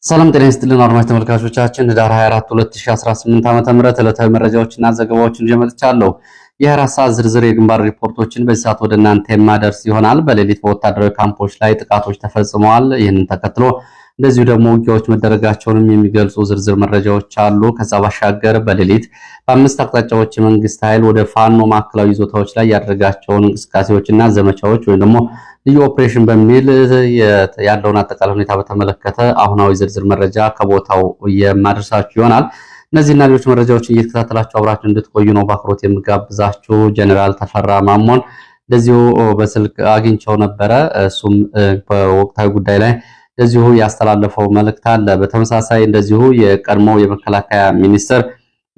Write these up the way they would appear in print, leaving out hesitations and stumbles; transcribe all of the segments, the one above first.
ሰላም ጤና ይስጥልን አድማጭ ተመልካቾቻችን ህዳር 24 2018 ዓ.ም ዕለታዊ መረጃዎችና ዘገባዎችን ይዤ መጥቻለሁ። የ24 ሰዓት ዝርዝር የግንባር ሪፖርቶችን በዚህ ሰዓት ወደ እናንተ የማደርስ ይሆናል። በሌሊት በወታደራዊ ካምፖች ላይ ጥቃቶች ተፈጽመዋል። ይህንን ተከትሎ እንደዚሁ ደግሞ ውጊያዎች መደረጋቸውንም የሚገልጹ ዝርዝር መረጃዎች አሉ። ከዛ ባሻገር በሌሊት በአምስት አቅጣጫዎች የመንግስት ኃይል ወደ ፋኖ ማዕከላዊ ይዞታዎች ላይ ያደረጋቸውን እንቅስቃሴዎችና ዘመቻዎች ወይም ደግሞ ልዩ ኦፕሬሽን በሚል ያለውን አጠቃላይ ሁኔታ በተመለከተ አሁናዊ ዝርዝር መረጃ ከቦታው የማደርሳችሁ ይሆናል። እነዚህና ሌሎች መረጃዎችን እየተከታተላችሁ አብራችሁ እንድትቆዩ ነው በአክብሮት የምጋብዛችሁ። ጀነራል ተፈራ ማሞን እንደዚሁ በስልክ አግኝቸው ነበረ። እሱም በወቅታዊ ጉዳይ ላይ እንደዚሁ ያስተላለፈው መልእክት አለ። በተመሳሳይ እንደዚሁ የቀድሞው የመከላከያ ሚኒስትር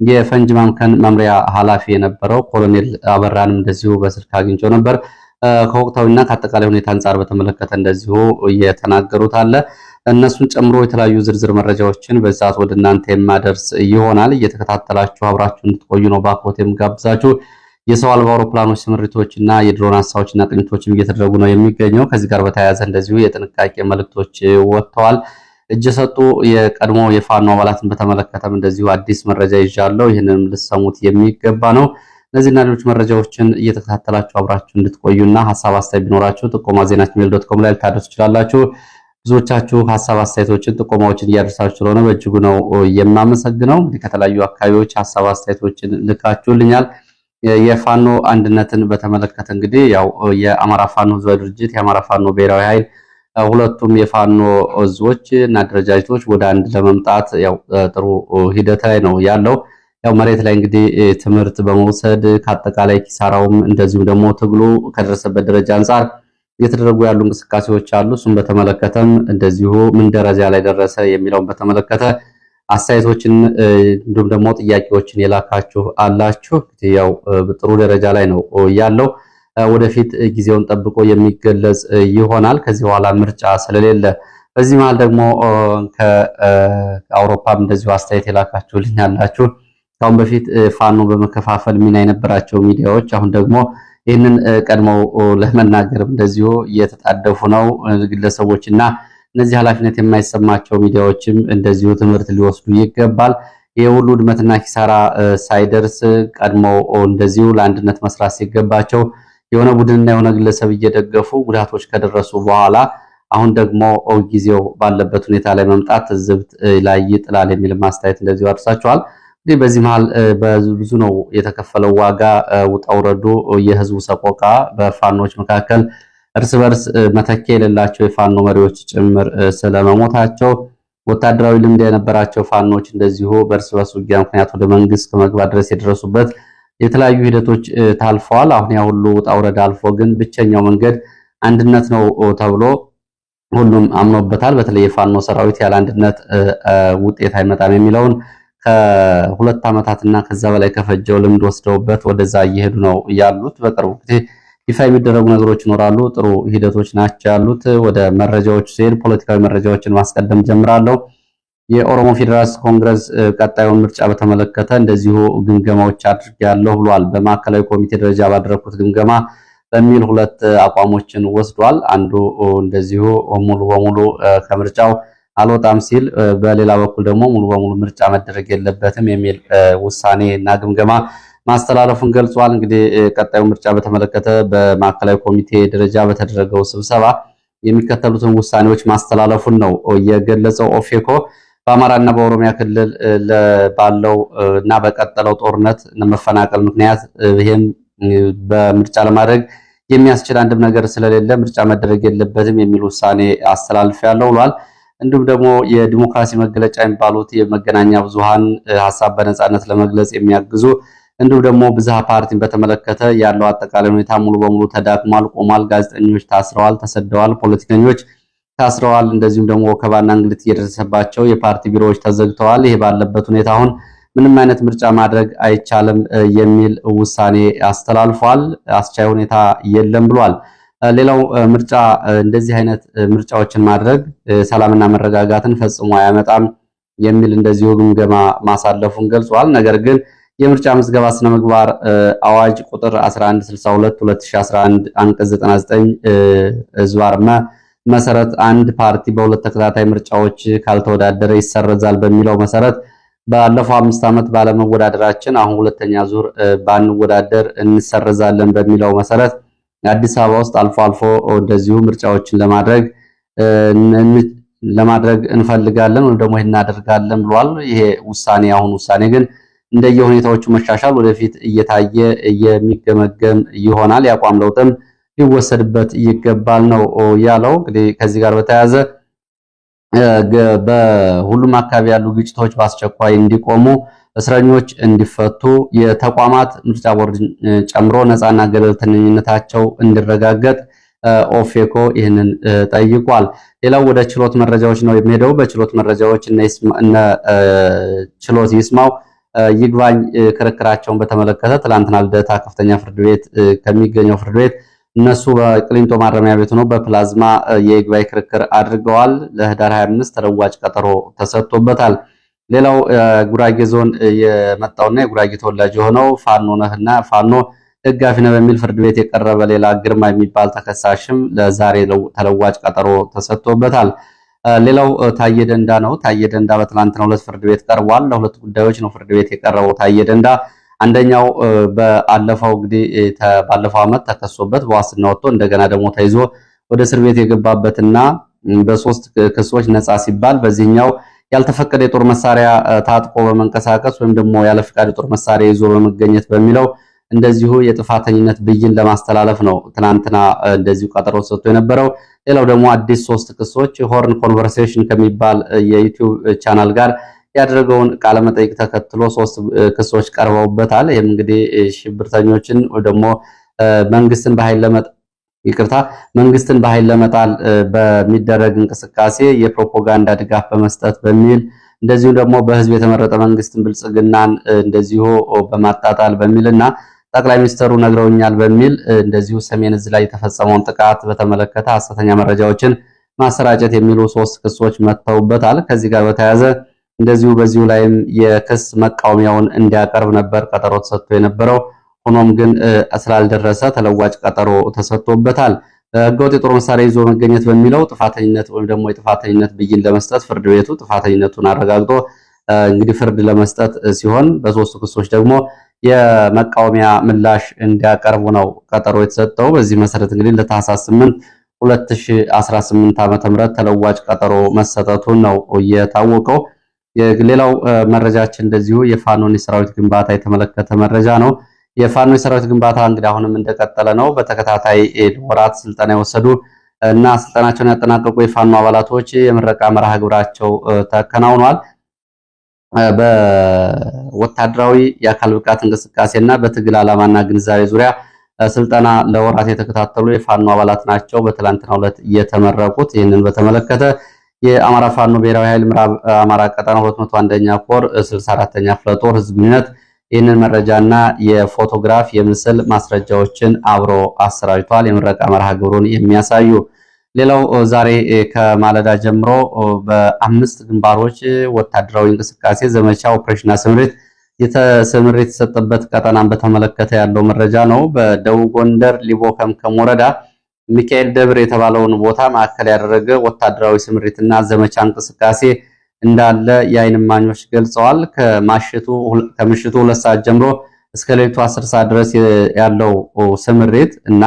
የፈንጅ ማምከን መምሪያ ኃላፊ የነበረው ኮሎኔል አበራንም እንደዚሁ በስልክ አግኝቸው ነበር። ከወቅታዊና ከአጠቃላይ ሁኔታ አንጻር በተመለከተ እንደዚሁ እየተናገሩት አለ። እነሱን ጨምሮ የተለያዩ ዝርዝር መረጃዎችን በዛት ወደ እናንተ የማደርስ ይሆናል። እየተከታተላችሁ አብራችሁ እንድትቆዩ ነው በአክብሮት የምጋብዛችሁ። የሰው አልባ አውሮፕላኖች ስምሪቶችና የድሮን ሀሳቦችና ቅኝቶችም እየተደረጉ ነው የሚገኘው። ከዚህ ጋር በተያያዘ እንደዚሁ የጥንቃቄ መልእክቶች ወጥተዋል። እጅ የሰጡ የቀድሞ የፋኖ አባላትን በተመለከተም እንደዚሁ አዲስ መረጃ ይዣለሁ። ይህንንም ልትሰሙት የሚገባ ነው። እነዚህና ሌሎች መረጃዎችን እየተከታተላችሁ አብራችሁ እንድትቆዩና ሀሳብ አስተያየት ቢኖራችሁ ጥቆማ ዜና@gmail.com ላይ ልታደርሱ ትችላላችሁ። ብዙዎቻችሁ ሀሳብ አስተያየቶችን ጥቆማዎችን እያደረሳችሁ ስለሆነ በእጅጉ ነው የማመሰግነው። እንግዲህ ከተለያዩ አካባቢዎች ሀሳብ አስተያየቶችን ልካችሁልኛል። የፋኖ አንድነትን በተመለከተ እንግዲህ ያው የአማራ ፋኖ ህዝባዊ ድርጅት የአማራ ፋኖ ብሔራዊ ኃይል ሁለቱም የፋኖ እዞች እና አደረጃጀቶች ወደ አንድ ለመምጣት ያው ጥሩ ሂደት ላይ ነው ያለው። ያው መሬት ላይ እንግዲህ ትምህርት በመውሰድ ከአጠቃላይ ኪሳራውም እንደዚሁ ደግሞ ትግሉ ከደረሰበት ደረጃ አንጻር እየተደረጉ ያሉ እንቅስቃሴዎች አሉ። እሱም በተመለከተም እንደዚሁ ምን ደረጃ ላይ ደረሰ የሚለውን በተመለከተ አስተያየቶችን እንዲሁም ደግሞ ጥያቄዎችን የላካችሁ አላችሁ። ያው ጥሩ ደረጃ ላይ ነው ያለው። ወደፊት ጊዜውን ጠብቆ የሚገለጽ ይሆናል። ከዚህ በኋላ ምርጫ ስለሌለ በዚህ መሃል ደግሞ ከአውሮፓም እንደዚሁ አስተያየት የላካችሁልኝ አላችሁ። ካሁን በፊት ፋኖ በመከፋፈል ሚና የነበራቸው ሚዲያዎች አሁን ደግሞ ይህንን ቀድመው ለመናገርም እንደዚሁ እየተጣደፉ ነው። ግለሰቦችና እነዚህ ኃላፊነት የማይሰማቸው ሚዲያዎችም እንደዚሁ ትምህርት ሊወስዱ ይገባል። የሁሉ ውድመትና ኪሳራ ሳይደርስ ቀድመው እንደዚሁ ለአንድነት መስራት ሲገባቸው የሆነ ቡድንና የሆነ ግለሰብ እየደገፉ ጉዳቶች ከደረሱ በኋላ አሁን ደግሞ ጊዜው ባለበት ሁኔታ ላይ መምጣት ትዝብት ላይ ይጥላል የሚል ማስተያየት እንደዚሁ አድርሳቸዋል። እንግዲህ በዚህ መሃል ብዙ ነው የተከፈለው ዋጋ፣ ውጣ ውረዱ፣ የህዝቡ ሰቆቃ በፋኖች መካከል እርስ በርስ መተኪያ የሌላቸው የፋኖ መሪዎች ጭምር ስለመሞታቸው፣ ወታደራዊ ልምድ የነበራቸው ፋኖች እንደዚሁ በእርስ በርስ ውጊያ ምክንያት ወደ መንግስት ከመግባት ድረስ የደረሱበት የተለያዩ ሂደቶች ታልፈዋል። አሁን ያ ሁሉ ውጣ ውረድ አልፎ ግን ብቸኛው መንገድ አንድነት ነው ተብሎ ሁሉም አምኖበታል። በተለይ የፋኖ ሰራዊት ያለ አንድነት ውጤት አይመጣም የሚለውን ከሁለት ዓመታትና ከዛ በላይ ከፈጀው ልምድ ወስደውበት ወደዛ እየሄዱ ነው ያሉት። በቅርቡ ጊዜ ይፋ የሚደረጉ ነገሮች ይኖራሉ። ጥሩ ሂደቶች ናቸው ያሉት። ወደ መረጃዎች ሲሄድ ፖለቲካዊ መረጃዎችን ማስቀደም ጀምራለሁ። የኦሮሞ ፌዴራሊስት ኮንግረስ ቀጣዩን ምርጫ በተመለከተ እንደዚሁ ግምገማዎች አድርጌያለሁ ብሏል። በማዕከላዊ ኮሚቴ ደረጃ ባደረኩት ግምገማ በሚል ሁለት አቋሞችን ወስዷል። አንዱ እንደዚሁ ሙሉ በሙሉ ከምርጫው አልወጣም ሲል፣ በሌላ በኩል ደግሞ ሙሉ በሙሉ ምርጫ መደረግ የለበትም የሚል ውሳኔ እና ግምገማ ማስተላለፉን ገልጿል። እንግዲህ ቀጣዩ ምርጫ በተመለከተ በማዕከላዊ ኮሚቴ ደረጃ በተደረገው ስብሰባ የሚከተሉትን ውሳኔዎች ማስተላለፉን ነው የገለጸው። ኦፌኮ በአማራና በኦሮሚያ ክልል ባለው እና በቀጠለው ጦርነት መፈናቀል ምክንያት ይህም በምርጫ ለማድረግ የሚያስችል አንድም ነገር ስለሌለ ምርጫ መደረግ የለበትም የሚል ውሳኔ አስተላልፌያለሁ ብሏል። እንዲሁም ደግሞ የዲሞክራሲ መገለጫ የሚባሉት የመገናኛ ብዙሃን ሀሳብ በነፃነት ለመግለጽ የሚያግዙ እንዲሁም ደግሞ ብዝሃ ፓርቲን በተመለከተ ያለው አጠቃላይ ሁኔታ ሙሉ በሙሉ ተዳክሟል፣ ቆሟል። ጋዜጠኞች ታስረዋል፣ ተሰደዋል፣ ፖለቲከኞች ታስረዋል። እንደዚሁም ደግሞ ወከባና እንግልት እየደረሰባቸው የፓርቲ ቢሮዎች ተዘግተዋል። ይሄ ባለበት ሁኔታ አሁን ምንም አይነት ምርጫ ማድረግ አይቻልም የሚል ውሳኔ አስተላልፏል። አስቻይ ሁኔታ የለም ብሏል። ሌላው ምርጫ እንደዚህ አይነት ምርጫዎችን ማድረግ ሰላምና መረጋጋትን ፈጽሞ አያመጣም የሚል እንደዚሁ ግምገማ ማሳለፉን ገልጿል። ነገር ግን የምርጫ ምዝገባ ስነ ምግባር አዋጅ ቁጥር 1162/2011 አንቀጽ 99 ዝባርመ መሰረት አንድ ፓርቲ በሁለት ተከታታይ ምርጫዎች ካልተወዳደረ ይሰረዛል በሚለው መሰረት ባለፈው 5 ዓመት ባለመወዳደራችን አሁን ሁለተኛ ዙር ባንወዳደር እንሰረዛለን በሚለው መሰረት አዲስ አበባ ውስጥ አልፎ አልፎ እንደዚሁ ምርጫዎችን ለማድረግ እንፈልጋለን ወይም ደግሞ እናደርጋለን ብሏል። ይሄ ውሳኔ አሁን ውሳኔ ግን እንደየሁኔታዎቹ መሻሻል ወደፊት እየታየ የሚገመገም ይሆናል። የአቋም ለውጥም ሊወሰድበት ይገባል ነው ያለው። እንግዲህ ከዚህ ጋር በተያያዘ በሁሉም አካባቢ ያሉ ግጭቶች በአስቸኳይ እንዲቆሙ፣ እስረኞች እንዲፈቱ፣ የተቋማት ምርጫ ቦርድን ጨምሮ ነፃና ገለልተኝነታቸው እንዲረጋገጥ ኦፌኮ ይህንን ጠይቋል። ሌላው ወደ ችሎት መረጃዎች ነው የሚሄደው። በችሎት መረጃዎች እነ ችሎት ይስማው ይግባኝ ክርክራቸውን በተመለከተ ትላንትና ልደታ ከፍተኛ ፍርድ ቤት ከሚገኘው ፍርድ ቤት እነሱ በቅሊንጦ ማረሚያ ቤት ሆነው በፕላዝማ የይግባኝ ክርክር አድርገዋል። ለህዳር 25 ተለዋጭ ቀጠሮ ተሰጥቶበታል። ሌላው ጉራጌ ዞን የመጣውና የጉራጌ ተወላጅ የሆነው ፋኖ ነህና ፋኖ ደጋፊ ነው በሚል ፍርድ ቤት የቀረበ ሌላ ግርማ የሚባል ተከሳሽም ለዛሬ ተለዋጭ ቀጠሮ ተሰጥቶበታል። ሌላው ታየ ደንዳ ነው። ታየ ደንዳ በትናንትናው ዕለት ፍርድ ቤት ቀርቧል። ለሁለት ጉዳዮች ነው ፍርድ ቤት የቀረበው ታየ ደንዳ። አንደኛው ባለፈው ዓመት ተከሶበት በዋስትና ወጥቶ እንደገና ደግሞ ተይዞ ወደ እስር ቤት የገባበትና በሶስት ክሶች ነፃ ሲባል በዚህኛው ያልተፈቀደ የጦር መሳሪያ ታጥቆ በመንቀሳቀስ ወይም ደግሞ ያለ ፍቃድ የጦር መሳሪያ ይዞ በመገኘት በሚለው እንደዚሁ የጥፋተኝነት ብይን ለማስተላለፍ ነው ትናንትና እንደዚሁ ቀጠሮ ተሰጥቶ የነበረው። ሌላው ደግሞ አዲስ 3 ክሶች ሆርን ኮንቨርሴሽን ከሚባል የዩቲዩብ ቻናል ጋር ያደረገውን ቃለ መጠይቅ ተከትሎ 3 ክሶች ቀርበውበታል። ይህም እንግዲህ ሽብርተኞችን ወይ ደግሞ መንግስትን በኃይል ለመጣል በሚደረግ እንቅስቃሴ የፕሮፓጋንዳ ድጋፍ በመስጠት በሚል እንደዚሁ ደግሞ በህዝብ የተመረጠ መንግስትን ብልጽግናን እንደዚሁ በማጣጣል በሚልና ጠቅላይ ሚኒስትሩ ነግረውኛል በሚል እንደዚሁ ሰሜን ዕዝ ላይ የተፈጸመውን ጥቃት በተመለከተ ሐሰተኛ መረጃዎችን ማሰራጨት የሚሉ 3 ክሶች መጥተውበታል። ከዚህ ጋር በተያያዘ እንደዚሁ በዚሁ ላይም የክስ መቃወሚያውን እንዲያቀርብ ነበር ቀጠሮ ተሰጥቶ የነበረው። ሆኖም ግን ስላልደረሰ ተለዋጭ ቀጠሮ ተሰጥቶበታል። ህገወጥ የጦር መሳሪያ ይዞ መገኘት በሚለው ጥፋተኝነት ወይም ደግሞ የጥፋተኝነት ብይን ለመስጠት ፍርድ ቤቱ ጥፋተኝነቱን አረጋግጦ እንግዲህ ፍርድ ለመስጠት ሲሆን በ3 ክሶች ደግሞ የመቃወሚያ ምላሽ እንዲያቀርቡ ነው ቀጠሮ የተሰጠው። በዚህ መሰረት እንግዲህ ለታህሳስ 8 2018 ዓ.ም ተለዋጭ ቀጠሮ መሰጠቱን ነው የታወቀው። ሌላው መረጃችን እንደዚሁ የፋኖን የሰራዊት ግንባታ የተመለከተ መረጃ ነው። የፋኖ የሰራዊት ግንባታ እንግዲህ አሁንም እንደቀጠለ ነው። በተከታታይ ወራት ስልጠና የወሰዱ እና ስልጠናቸውን ያጠናቀቁ የፋኖ አባላቶች የምረቃ መርሃ ግብራቸው ተከናውኗል። በወታደራዊ የአካል ብቃት እንቅስቃሴና በትግል ዓላማና ግንዛቤ ዙሪያ ስልጠና ለወራት የተከታተሉ የፋኖ አባላት ናቸው በትላንትናው ዕለት የተመረቁት። ይህንን በተመለከተ የአማራ ፋኖ ብሔራዊ ኃይል ምዕራብ አማራ ቀጠና 201ኛ ኮር 64ኛ ክፍለ ጦር ህዝብ ግንኙነት ይህንን መረጃና የፎቶግራፍ የምስል ማስረጃዎችን አብሮ አሰራጅቷል። የምረቃ መርሃ ግብሩን የሚያሳዩ ሌላው ዛሬ ከማለዳ ጀምሮ በ5 ግንባሮች ወታደራዊ እንቅስቃሴ ዘመቻ ኦፕሬሽን ስምሪት የተሰጠበት ቀጠናን በተመለከተ ያለው መረጃ ነው። በደቡብ ጎንደር ሊቦ ከምከም ወረዳ ሚካኤል ደብር የተባለውን ቦታ ማዕከል ያደረገ ወታደራዊ ስምሪትና ዘመቻ እንቅስቃሴ እንዳለ የዓይን እማኞች ገልጸዋል። ከምሽቱ 2 ሰዓት ጀምሮ እስከ ሌሊቱ 10 ሰዓት ድረስ ያለው ስምሪት እና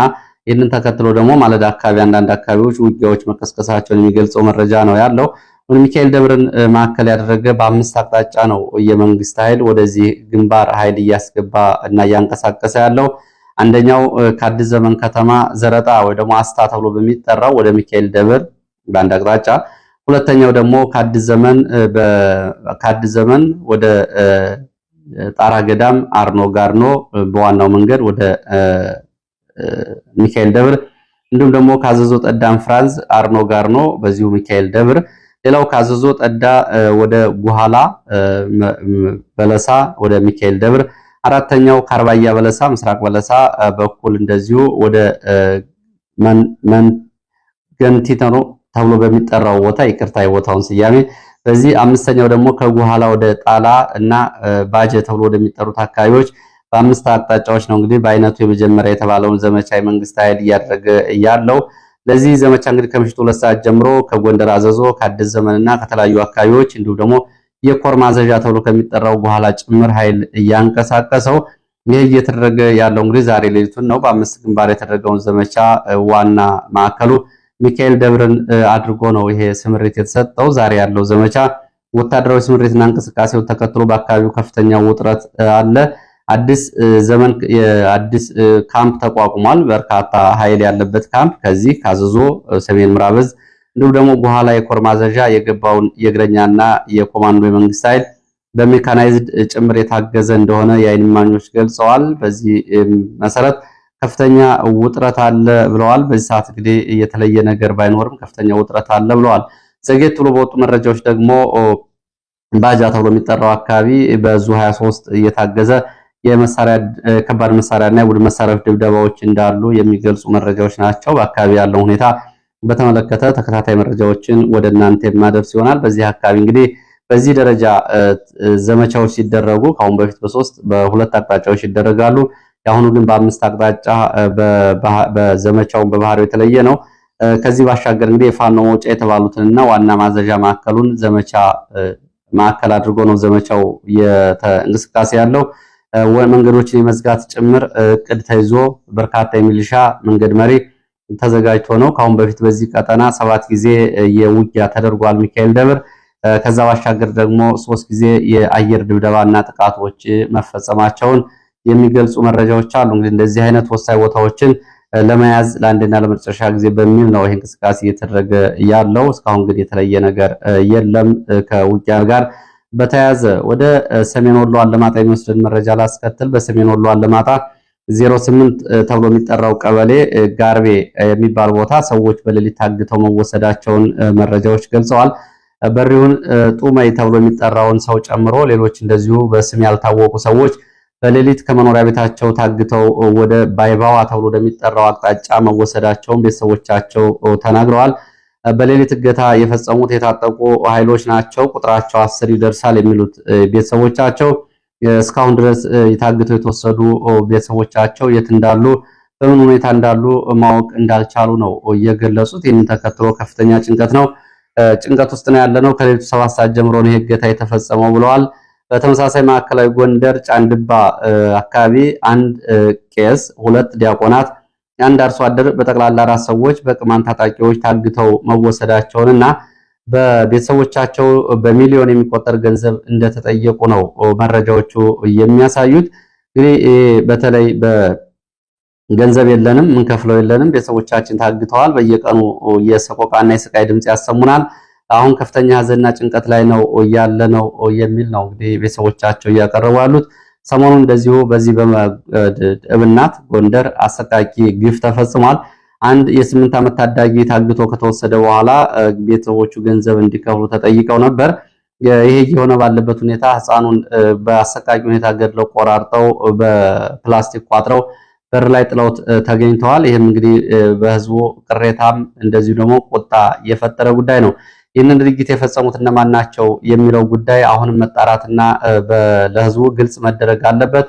ይህንን ተከትሎ ደግሞ ማለዳ አካባቢ አንዳንድ አካባቢዎች ውጊያዎች መቀስቀሳቸውን የሚገልጸው መረጃ ነው ያለው። ሚካኤል ደብርን ማዕከል ያደረገ በ5 አቅጣጫ ነው የመንግስት ኃይል ወደዚህ ግንባር ኃይል እያስገባ እና እያንቀሳቀሰ ያለው። አንደኛው ከአዲስ ዘመን ከተማ ዘረጣ ወይ ደግሞ አስታ ተብሎ በሚጠራው ወደ ሚካኤል ደብር በአንድ አቅጣጫ፣ ሁለተኛው ደግሞ ከአዲስ ዘመን ወደ ጣራ ገዳም አርኖ ጋርኖ በዋናው መንገድ ወደ ሚካኤል ደብር፣ እንዲሁም ደግሞ ካዘዞ ጠዳም ፍራንዝ አርኖ ጋርኖ በዚሁ ሚካኤል ደብር፣ ሌላው ካዘዞ ጠዳ ወደ ጉሃላ በለሳ ወደ ሚካኤል ደብር፣ አራተኛው ካርባያ በለሳ ምስራቅ በለሳ በኩል እንደዚሁ ወደ ገንቲተኖ ተብሎ በሚጠራው ቦታ ይቅርታ የቦታውን ስያሜ። በዚህ አምስተኛው ደግሞ ከጉሃላ ወደ ጣላ እና ባጀ ተብሎ ወደሚጠሩት አካባቢዎች በ5 አቅጣጫዎች ነው እንግዲህ በአይነቱ የመጀመሪያ የተባለውን ዘመቻ የመንግስት ኃይል እያደረገ ያለው። ለዚህ ዘመቻ እንግዲህ ከምሽቱ 2 ሰዓት ጀምሮ ከጎንደር አዘዞ፣ ከአዲስ ዘመንና ከተለያዩ አካባቢዎች እንዲሁም ደግሞ የኮር ማዘዣ ተብሎ ከሚጠራው በኋላ ጭምር ኃይል እያንቀሳቀሰው ይህ እየተደረገ ያለው እንግዲህ ዛሬ ሌሊቱን ነው። በ5 ግንባር የተደረገውን ዘመቻ ዋና ማዕከሉ ሚካኤል ደብርን አድርጎ ነው ይሄ ስምሪት የተሰጠው። ዛሬ ያለው ዘመቻ ወታደራዊ ስምሪትና እንቅስቃሴውን ተከትሎ በአካባቢው ከፍተኛ ውጥረት አለ። አዲስ ዘመን የአዲስ ካምፕ ተቋቁሟል። በርካታ ኃይል ያለበት ካምፕ ከዚህ ካዘዞ ሰሜን ምዕራብ ዕዝ እንዲሁም ደግሞ በኋላ የኮር ማዘዣ የገባውን የእግረኛና የኮማንዶ የመንግስት ኃይል በሜካናይዝድ ጭምር የታገዘ እንደሆነ የዓይን እማኞች ገልጸዋል። በዚህ መሰረት ከፍተኛ ውጥረት አለ ብለዋል። በዚህ ሰዓት እንግዲህ የተለየ ነገር ባይኖርም ከፍተኛ ውጥረት አለ ብለዋል። ዘጌት ብሎ በወጡ መረጃዎች ደግሞ ባጃ ተብሎ የሚጠራው አካባቢ በዙ 23 እየታገዘ የመሳሪያ ከባድ መሳሪያና የቡድን መሳሪያዎች ድብደባዎች እንዳሉ የሚገልጹ መረጃዎች ናቸው። በአካባቢ ያለው ሁኔታ በተመለከተ ተከታታይ መረጃዎችን ወደ እናንተ የማደርስ ይሆናል። በዚህ አካባቢ እንግዲህ በዚህ ደረጃ ዘመቻዎች ሲደረጉ ከአሁን በፊት በሁለት አቅጣጫዎች ይደረጋሉ። የአሁኑ ግን በ5 አቅጣጫ በዘመቻውን በባህሪው የተለየ ነው። ከዚህ ባሻገር እንግዲህ የፋኖ መውጫ የተባሉትንና ዋና ማዘዣ ማዕከሉን ዘመቻ ማዕከል አድርጎ ነው ዘመቻው እንቅስቃሴ ያለው። መንገዶችን የመዝጋት ጭምር እቅድ ተይዞ በርካታ የሚሊሻ መንገድ መሪ ተዘጋጅቶ ነው። ከአሁን በፊት በዚህ ቀጠና 7 ጊዜ የውጊያ ተደርጓል ሚካኤል ደብር። ከዛ ባሻገር ደግሞ 3 ጊዜ የአየር ድብደባና ጥቃቶች መፈጸማቸውን የሚገልጹ መረጃዎች አሉ። እንግዲህ እንደዚህ አይነት ወሳኝ ቦታዎችን ለመያዝ ለአንድና ለመጨረሻ ጊዜ በሚል ነው ይሄ እንቅስቃሴ እየተደረገ ያለው። እስካሁን ግን የተለየ ነገር የለም። ከውጊያ ጋር በተያያዘ ወደ ሰሜን ወሎ አለማጣ የሚወስድን መረጃ ላስከትል። በሰሜን ወሎ አለማጣ 08 ተብሎ የሚጠራው ቀበሌ ጋርቤ የሚባል ቦታ ሰዎች በሌሊት ታግተው መወሰዳቸውን መረጃዎች ገልጸዋል። በሪውን ጡመይ ተብሎ የሚጠራውን ሰው ጨምሮ ሌሎች እንደዚሁ በስም ያልታወቁ ሰዎች በሌሊት ከመኖሪያ ቤታቸው ታግተው ወደ ባይባዋ ተብሎ ወደሚጠራው አቅጣጫ መወሰዳቸውን ቤተሰቦቻቸው ተናግረዋል። በሌሊት እገታ የፈጸሙት የታጠቁ ኃይሎች ናቸው፣ ቁጥራቸው 10 ይደርሳል የሚሉት ቤተሰቦቻቸው እስካሁን ድረስ የታግተው የተወሰዱ ቤተሰቦቻቸው የት እንዳሉ በምን ሁኔታ እንዳሉ ማወቅ እንዳልቻሉ ነው እየገለጹት። ይህንን ተከትሎ ከፍተኛ ጭንቀት ውስጥ ነው ያለነው። ከሌሊቱ 7 ሰዓት ጀምሮ ነው ህገታ የተፈጸመው ብለዋል። በተመሳሳይ ማዕከላዊ ጎንደር ጫንድባ አካባቢ 1 ቄስ፣ 2 ዲያቆናት፣ 1 አርሶ አደር በጠቅላላ 4 ሰዎች በቅማንት ታጣቂዎች ታግተው መወሰዳቸውንና በቤተሰቦቻቸው በሚሊዮን የሚቆጠር ገንዘብ እንደተጠየቁ ነው መረጃዎቹ የሚያሳዩት። እንግዲህ በተለይ በገንዘብ የለንም፣ ምንከፍለው የለንም፣ ቤተሰቦቻችን ታግተዋል፣ በየቀኑ የሰቆቃና የስቃይ ድምጽ ያሰሙናል፣ አሁን ከፍተኛ ሀዘንና ጭንቀት ላይ ነው ያለነው የሚል ነው እንግዲህ ቤተሰቦቻቸው እያቀረቡ ያሉት። ሰሞኑን እንደዚሁ በዚህ በእብናት ጎንደር አሰቃቂ ግፍ ተፈጽሟል። አንድ የ8 ዓመት ታዳጊ ታግቶ ከተወሰደ በኋላ ቤተሰቦቹ ገንዘብ እንዲከፍሉ ተጠይቀው ነበር። ይሄ የሆነ ባለበት ሁኔታ ህፃኑን በአሰቃቂ ሁኔታ ገድለው ቆራርጠው በፕላስቲክ ቋጥረው በር ላይ ጥለውት ተገኝተዋል። ይህም እንግዲህ በህዝቡ ቅሬታም እንደዚሁ ደግሞ ቁጣ የፈጠረ ጉዳይ ነው። ይህንን ድርጊት የፈጸሙት እነማን ናቸው የሚለው ጉዳይ አሁንም መጣራትና ለህዝቡ ግልጽ መደረግ አለበት።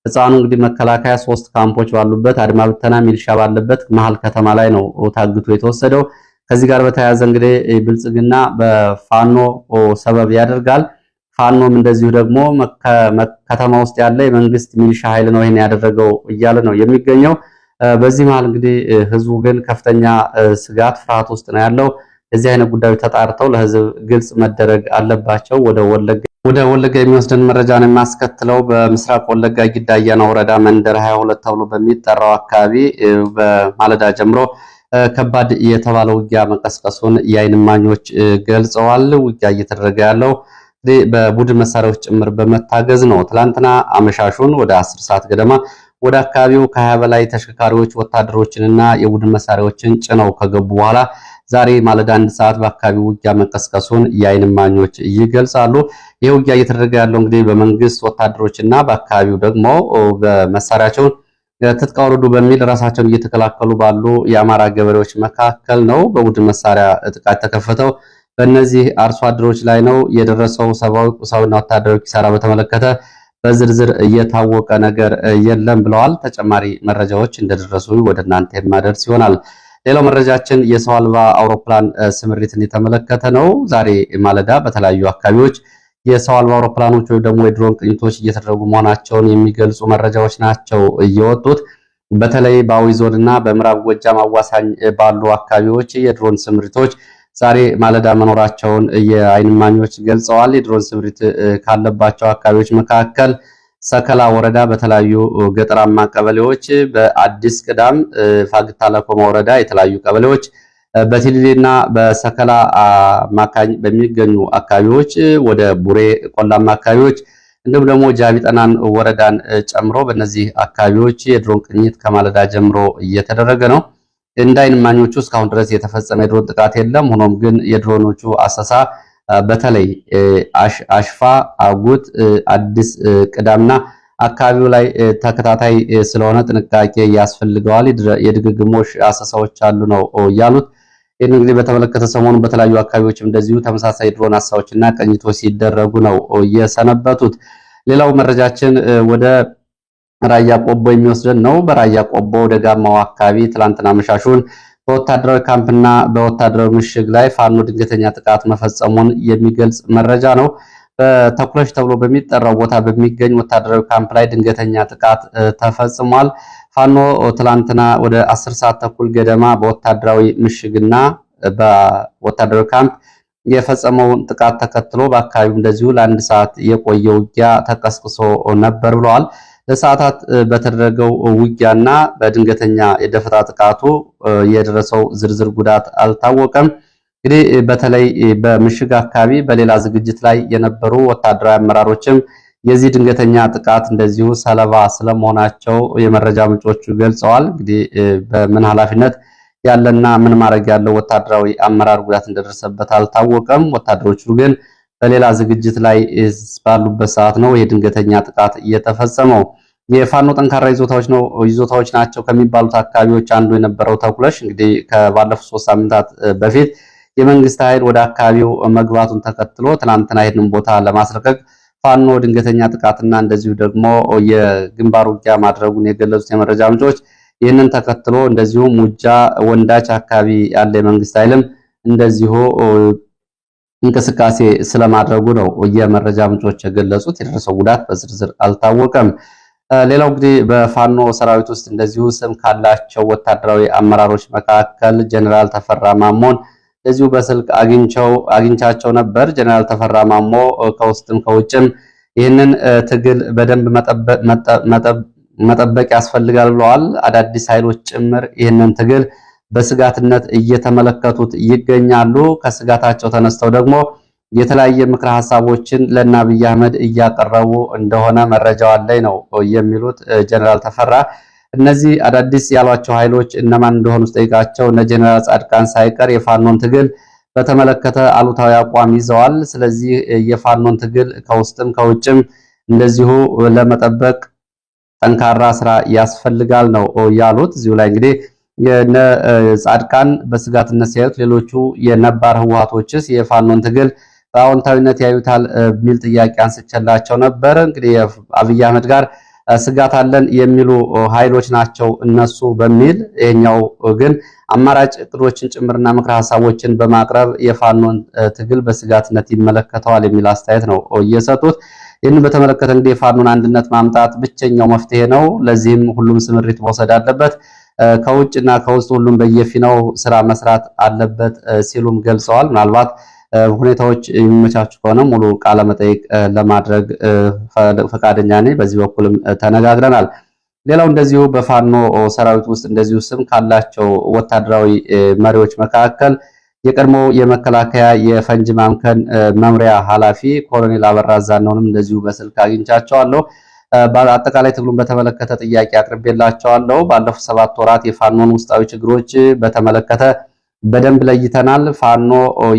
ህፃኑ እንግዲህ መከላከያ 3 ካምፖች ባሉበት አድማ ብተና ሚሊሻ ባለበት መሀል ከተማ ላይ ነው ታግቶ የተወሰደው። ከዚህ ጋር በተያያዘ እንግዲህ ብልጽግና በፋኖ ሰበብ ያደርጋል። ፋኖም እንደዚሁ ደግሞ ከተማ ውስጥ ያለ የመንግስት ሚሊሻ ኃይል ነው ይሄን ያደረገው እያለ ነው የሚገኘው። በዚህ መሀል እንግዲህ ህዝቡ ግን ከፍተኛ ስጋት፣ ፍርሃት ውስጥ ነው ያለው። የዚህ አይነት ጉዳዮች ተጣርተው ለህዝብ ግልጽ መደረግ አለባቸው። ወደ ወለጋ የሚወስደን መረጃ ነው የማስከትለው። በምስራቅ ወለጋ ጊዳ አያና ወረዳ መንደር 22 ተብሎ በሚጠራው አካባቢ በማለዳ ጀምሮ ከባድ የተባለ ውጊያ መቀስቀሱን የዓይን እማኞች ገልጸዋል። ውጊያ እየተደረገ ያለው በቡድን መሳሪያዎች ጭምር በመታገዝ ነው። ትላንትና አመሻሹን ወደ 10 ሰዓት ገደማ ወደ አካባቢው ከ20 በላይ ተሽከርካሪዎች ወታደሮችንና የቡድን መሳሪያዎችን ጭነው ከገቡ በኋላ ዛሬ ማለዳ 1 ሰዓት በአካባቢው ውጊያ መቀስቀሱን የዓይን እማኞች ይገልጻሉ። ይህ ውጊያ እየተደረገ ያለው እንግዲህ በመንግስት ወታደሮችና በአካባቢው ደግሞ በመሳሪያቸውን ትጥቅ አውርዱ በሚል ራሳቸውን እየተከላከሉ ባሉ የአማራ ገበሬዎች መካከል ነው። በቡድን መሳሪያ ጥቃት ተከፈተው በእነዚህ አርሶ አደሮች ላይ ነው የደረሰው። ሰብአዊ፣ ቁሳዊና ወታደራዊ ኪሳራ በተመለከተ በዝርዝር እየታወቀ ነገር የለም ብለዋል። ተጨማሪ መረጃዎች እንደደረሱ ወደ እናንተ የማደርስ ይሆናል። ሌላው መረጃችን የሰው አልባ አውሮፕላን ስምሪትን የተመለከተ ነው። ዛሬ ማለዳ በተለያዩ አካባቢዎች የሰው አልባ አውሮፕላኖች ወይም ደግሞ የድሮን ቅኝቶች እየተደረጉ መሆናቸውን የሚገልጹ መረጃዎች ናቸው እየወጡት። በተለይ በአዊ ዞን እና በምዕራብ ጎጃም አዋሳኝ ባሉ አካባቢዎች የድሮን ስምሪቶች ዛሬ ማለዳ መኖራቸውን የዓይን እማኞች ገልጸዋል። የድሮን ስምሪት ካለባቸው አካባቢዎች መካከል ሰከላ ወረዳ በተለያዩ ገጠራማ ቀበሌዎች፣ በአዲስ ቅዳም ፋግታ ለኮማ ወረዳ የተለያዩ ቀበሌዎች፣ በቲሊሊና በሰከላ አማካኝ በሚገኙ አካባቢዎች፣ ወደ ቡሬ ቆላማ አካባቢዎች እንዲሁም ደግሞ ጃቢ ጠናን ወረዳን ጨምሮ በእነዚህ አካባቢዎች የድሮን ቅኝት ከማለዳ ጀምሮ እየተደረገ ነው። እንደ ዓይን እማኞቹ እስካሁን ድረስ የተፈጸመ የድሮን ጥቃት የለም። ሆኖም ግን የድሮኖቹ አሰሳ በተለይ አሽፋ፣ አጉት፣ አዲስ ቅዳምና አካባቢው ላይ ተከታታይ ስለሆነ ጥንቃቄ ያስፈልገዋል። የድግግሞሽ አሰሳዎች አሉ ነው ያሉት። ይህን እንግዲህ በተመለከተ ሰሞኑን በተለያዩ አካባቢዎችም እንደዚሁ ተመሳሳይ ድሮን አሰሳዎችና ቅኝቶች ሲደረጉ ነው የሰነበቱት። ሌላው መረጃችን ወደ ራያ ቆቦ የሚወስደን ነው። በራያ ቆቦ ደጋማው አካባቢ ትላንትና መሻሹን በወታደራዊ ካምፕና በወታደራዊ ምሽግ ላይ ፋኖ ድንገተኛ ጥቃት መፈጸሙን የሚገልጽ መረጃ ነው። በተኩለሽ ተብሎ በሚጠራው ቦታ በሚገኝ ወታደራዊ ካምፕ ላይ ድንገተኛ ጥቃት ተፈጽሟል። ፋኖ ትላንትና ወደ 10 ሰዓት ተኩል ገደማ በወታደራዊ ምሽግና በወታደራዊ ካምፕ የፈጸመውን ጥቃት ተከትሎ በአካባቢው እንደዚሁ ለአንድ ሰዓት የቆየ ውጊያ ተቀስቅሶ ነበር ብለዋል። ለሰዓታት በተደረገው ውጊያና በድንገተኛ የደፈጣ ጥቃቱ የደረሰው ዝርዝር ጉዳት አልታወቀም። እንግዲህ በተለይ በምሽግ አካባቢ በሌላ ዝግጅት ላይ የነበሩ ወታደራዊ አመራሮችም የዚህ ድንገተኛ ጥቃት እንደዚሁ ሰለባ ስለመሆናቸው የመረጃ ምንጮቹ ገልጸዋል። እንግዲህ በምን ኃላፊነት ያለና ምን ማድረግ ያለው ወታደራዊ አመራር ጉዳት እንደደረሰበት አልታወቀም። ወታደሮቹ ግን በሌላ ዝግጅት ላይ ባሉበት ሰዓት ነው የድንገተኛ ጥቃት እየተፈጸመው። የፋኖ ጠንካራ ይዞታዎች ናቸው ከሚባሉት አካባቢዎች አንዱ የነበረው ተኩለሽ እንግዲህ ከባለፉት 3 ሳምንታት በፊት የመንግስት ኃይል ወደ አካባቢው መግባቱን ተከትሎ ትናንትና ይህንን ቦታ ለማስለቀቅ ፋኖ ድንገተኛ ጥቃትና እንደዚሁ ደግሞ የግንባር ውጊያ ማድረጉን የገለጹት የመረጃ ምንጮች ይህንን ተከትሎ እንደዚሁ ሙጃ ወንዳች አካባቢ ያለ የመንግስት ኃይልም እንደዚሁ እንቅስቃሴ ስለማድረጉ ነው የመረጃ ምንጮች የገለጹት። የደረሰው ጉዳት በዝርዝር አልታወቀም። ሌላው እንግዲህ በፋኖ ሰራዊት ውስጥ እንደዚሁ ስም ካላቸው ወታደራዊ አመራሮች መካከል ጀነራል ተፈራ ማሞን እንደዚሁ በስልክ አግኝቻቸው ነበር። ጀነራል ተፈራ ማሞ ከውስጥም ከውጭም ይህንን ትግል በደንብ መጠበቅ ያስፈልጋል ብለዋል። አዳዲስ ኃይሎች ጭምር ይህንን ትግል በስጋትነት እየተመለከቱት ይገኛሉ። ከስጋታቸው ተነስተው ደግሞ የተለያየ ምክረ ሀሳቦችን ለእነ አብይ አህመድ እያቀረቡ እንደሆነ መረጃው አለኝ ነው የሚሉት ጀነራል ተፈራ። እነዚህ አዳዲስ ያሏቸው ኃይሎች እነማን እንደሆኑ ስጠይቃቸው እነ ጀነራል ጻድቃን ሳይቀር የፋኖን ትግል በተመለከተ አሉታዊ አቋም ይዘዋል። ስለዚህ የፋኖን ትግል ከውስጥም ከውጭም እንደዚሁ ለመጠበቅ ጠንካራ ስራ ያስፈልጋል ነው ያሉት። እዚሁ ላይ እንግዲህ የነ ጻድቃን በስጋትነት ሲያዩት፣ ሌሎቹ የነባር ህወሓቶችስ የፋኖን ትግል በአዎንታዊነት ያዩታል የሚል ጥያቄ አንስቼላቸው ነበር። እንግዲህ አብይ አህመድ ጋር ስጋት አለን የሚሉ ኃይሎች ናቸው እነሱ በሚል ይሄኛው ግን አማራጭ እቅዶችን ጭምርና ምክረ ሀሳቦችን በማቅረብ የፋኖን ትግል በስጋትነት ይመለከተዋል የሚል አስተያየት ነው እየሰጡት። ይህንን በተመለከተ እንግዲህ የፋኖን አንድነት ማምጣት ብቸኛው መፍትሄ ነው። ለዚህም ሁሉም ስምሪት መውሰድ አለበት፣ ከውጭና ከውስጥ ሁሉም በየፊናው ስራ መስራት አለበት ሲሉም ገልጸዋል። ምናልባት ሁኔታዎች የሚመቻቹ ከሆነ ሙሉ ቃለ መጠይቅ ለማድረግ ፈቃደኛ ነኝ። በዚህ በኩልም ተነጋግረናል። ሌላው እንደዚሁ በፋኖ ሰራዊት ውስጥ እንደዚሁ ስም ካላቸው ወታደራዊ መሪዎች መካከል የቀድሞ የመከላከያ የፈንጅ ማምከን መምሪያ ኃላፊ ኮሎኔል አበራ ዛናውንም እንደዚሁ በስልክ አግኝቻቸዋለሁ። በአጠቃላይ ትግሉን በተመለከተ ጥያቄ አቅርቤላቸዋለሁ። ባለፉት 7 ወራት የፋኖን ውስጣዊ ችግሮች በተመለከተ በደንብ ለይተናል። ፋኖ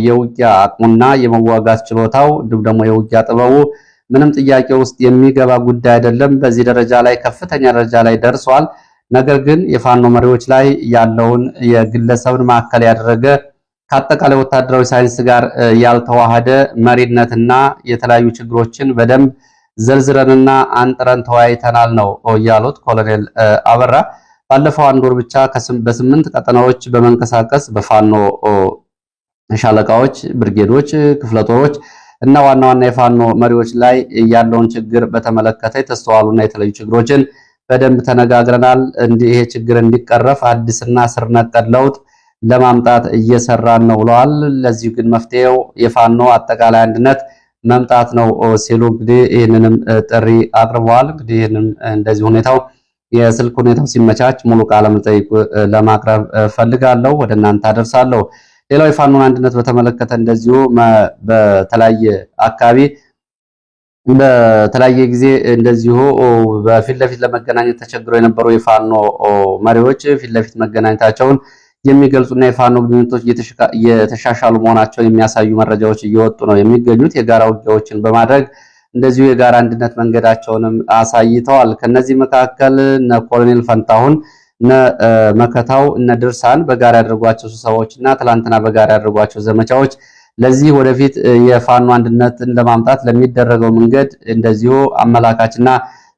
የውጊያ አቅሙና የመዋጋት ችሎታው እንዲሁም ደግሞ የውጊያ ጥበቡ ምንም ጥያቄ ውስጥ የሚገባ ጉዳይ አይደለም። በዚህ ደረጃ ላይ ከፍተኛ ደረጃ ላይ ደርሷል። ነገር ግን የፋኖ መሪዎች ላይ ያለውን የግለሰብን ማዕከል ያደረገ ከአጠቃላይ ወታደራዊ ሳይንስ ጋር ያልተዋሃደ መሪነትና የተለያዩ ችግሮችን በደንብ ዘርዝረንና አንጥረን ተወያይተናል ነው ያሉት ኮሎኔል አበራ። ባለፈው አንድ ወር ብቻ በ8 ቀጠናዎች በመንቀሳቀስ በፋኖ ሻለቃዎች፣ ብርጌዶች፣ ክፍለጦሮች እና ዋና ዋና የፋኖ መሪዎች ላይ ያለውን ችግር በተመለከተ የተስተዋሉና የተለዩ ችግሮችን በደንብ ተነጋግረናል። ይሄ ችግር እንዲቀረፍ አዲስና ስር ነቀል ለውጥ ለማምጣት እየሰራን ነው ብለዋል። ለዚህ ግን መፍትሄው የፋኖ አጠቃላይ አንድነት መምጣት ነው ሲሉ እንግዲህ ይህንንም ጥሪ አቅርበዋል። እንግዲህ ይህንም እንደዚህ የስልክ ሁኔታው ሲመቻች ሙሉ ቃለ መጠይቅ ለማቅረብ ፈልጋለሁ፣ ወደ እናንተ አደርሳለሁ። ሌላው የፋኖን አንድነት በተመለከተ እንደዚሁ በተለያየ አካባቢ በተለያየ ጊዜ እንደዚሁ በፊት ለፊት ለመገናኘት ተቸግረው የነበሩ የፋኖ መሪዎች ፊት ለፊት መገናኘታቸውን የሚገልጹና የፋኖ ግንኙነቶች እየተሻሻሉ መሆናቸውን የሚያሳዩ መረጃዎች እየወጡ ነው የሚገኙት። የጋራ ውጊያዎችን በማድረግ እንደዚሁ የጋራ አንድነት መንገዳቸውንም አሳይተዋል። ከነዚህ መካከል እነ ኮሎኔል ፈንታሁን፣ እነ መከታው፣ እነ ድርሳን በጋራ ያደርጓቸው ስብሰባዎችና ትላንትና በጋራ ያደርጓቸው ዘመቻዎች ለዚህ ወደፊት የፋኖ አንድነትን ለማምጣት ለሚደረገው መንገድ እንደዚሁ አመላካችና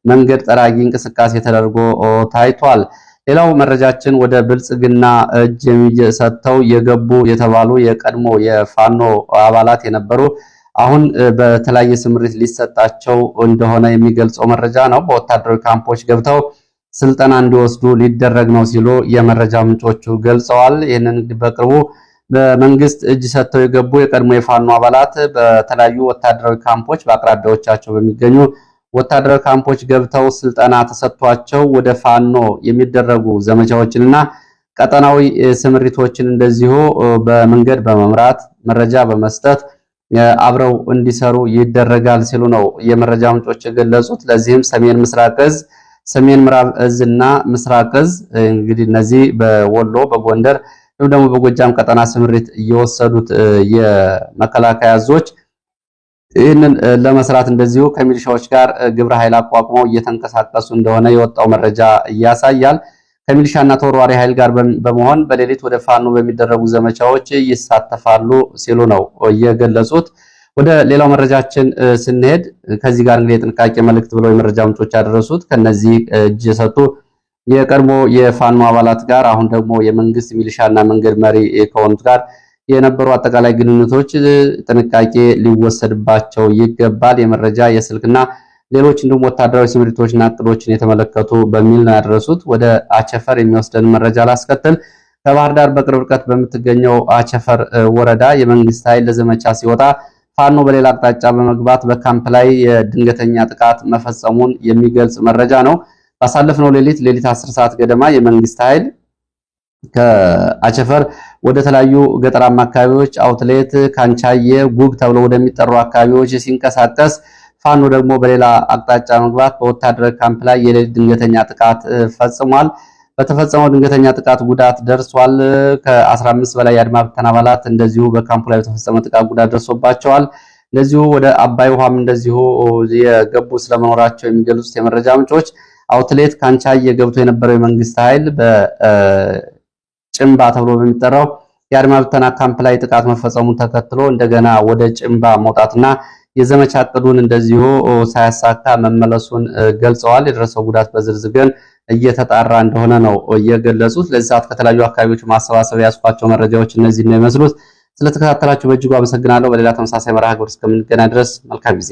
መንገድ ጠራጊ እንቅስቃሴ ተደርጎ ታይቷል። ሌላው መረጃችን ወደ ብልጽግና እጅ ሰጥተው የገቡ የተባሉ የቀድሞ የፋኖ አባላት የነበሩ አሁን በተለያየ ስምሪት ሊሰጣቸው እንደሆነ የሚገልጸው መረጃ ነው። በወታደራዊ ካምፖች ገብተው ስልጠና እንዲወስዱ ሊደረግ ነው ሲሉ የመረጃ ምንጮቹ ገልጸዋል። ይህንን በቅርቡ በመንግስት እጅ ሰጥተው የገቡ የቀድሞ የፋኖ አባላት በተለያዩ ወታደራዊ ካምፖች በአቅራቢያዎቻቸው በሚገኙ ወታደራዊ ካምፖች ገብተው ስልጠና ተሰጥቷቸው ወደ ፋኖ የሚደረጉ ዘመቻዎችንና ቀጠናዊ ስምሪቶችን እንደዚሁ በመንገድ በመምራት መረጃ በመስጠት አብረው እንዲሰሩ ይደረጋል ሲሉ ነው የመረጃ ምንጮች የገለጹት። ለዚህም ሰሜን ምስራቅ እዝ፣ ሰሜን ምዕራብ እዝ እና ምስራቅ እዝ እንግዲህ እነዚህ በወሎ በጎንደር ደግሞ በጎጃም ቀጠና ስምሪት እየወሰዱት የመከላከያ እዞች ይህንን ለመስራት እንደዚሁ ከሚሊሻዎች ጋር ግብረ ኃይል አቋቁመው እየተንቀሳቀሱ እንደሆነ የወጣው መረጃ ያሳያል። ከሚሊሻና ተወርዋሪ ኃይል ጋር በመሆን በሌሊት ወደ ፋኖ በሚደረጉ ዘመቻዎች ይሳተፋሉ ሲሉ ነው የገለጹት። ወደ ሌላው መረጃችን ስንሄድ ከዚህ ጋር እንግዲህ የጥንቃቄ መልእክት ብለው የመረጃ ምንጮች ያደረሱት ከነዚህ እጅ የሰጡ የቀድሞ የፋኖ አባላት ጋር አሁን ደግሞ የመንግስት ሚሊሻና መንገድ መሪ ከሆኑት ጋር የነበሩ አጠቃላይ ግንኙነቶች ጥንቃቄ ሊወሰድባቸው ይገባል። የመረጃ የስልክና ሌሎች እንዲሁም ወታደራዊ ስምሪቶችና እቅዶችን የተመለከቱ በሚል ነው ያደረሱት። ወደ አቸፈር የሚወስደን መረጃ ላስከትል። ከባህር ዳር በቅርብ ርቀት በምትገኘው አቸፈር ወረዳ የመንግስት ኃይል ለዘመቻ ሲወጣ ፋኖ በሌላ አቅጣጫ በመግባት በካምፕ ላይ የድንገተኛ ጥቃት መፈጸሙን የሚገልጽ መረጃ ነው። ባሳለፍነው ሌሊት 10 ሰዓት ገደማ የመንግስት ኃይል ከአቸፈር ወደ ተለያዩ ገጠራማ አካባቢዎች አውትሌት፣ ካንቻየ፣ ጉግ ተብሎ ወደሚጠሩ አካባቢዎች ሲንቀሳቀስ ፋኖ ደግሞ በሌላ አቅጣጫ መግባት በወታደራዊ ካምፕ ላይ የሌሊት ድንገተኛ ጥቃት ፈጽሟል። በተፈጸመው ድንገተኛ ጥቃት ጉዳት ደርሷል። ከ15 በላይ የአድማ ብተና አባላት እንደዚሁ በካምፑ ላይ በተፈጸመ ጥቃት ጉዳት ደርሶባቸዋል። እንደዚሁ ወደ አባይ ውሃም እንደዚሁ የገቡ ስለመኖራቸው የሚገልጹት የመረጃ ምንጮች አውትሌት ካንቻየ ገብቶ የነበረው የመንግስት ኃይል በጭምባ ተብሎ በሚጠራው የአድማ ብተና ካምፕ ላይ ጥቃት መፈጸሙን ተከትሎ እንደገና ወደ ጭምባ መውጣትና የዘመቻ እቅዱን እንደዚሁ ሳያሳካ መመለሱን ገልጸዋል። የደረሰው ጉዳት በዝርዝር ግን እየተጣራ እንደሆነ ነው የገለጹት። ለዚህ ሰዓት ከተለያዩ አካባቢዎች ማሰባሰብ ያስኳቸው መረጃዎች እነዚህ ነው የሚመስሉት። ስለተከታተላችሁ በእጅጉ አመሰግናለሁ። በሌላ ተመሳሳይ መርሃ ግብር እስከምንገናኝ ድረስ መልካም ጊዜ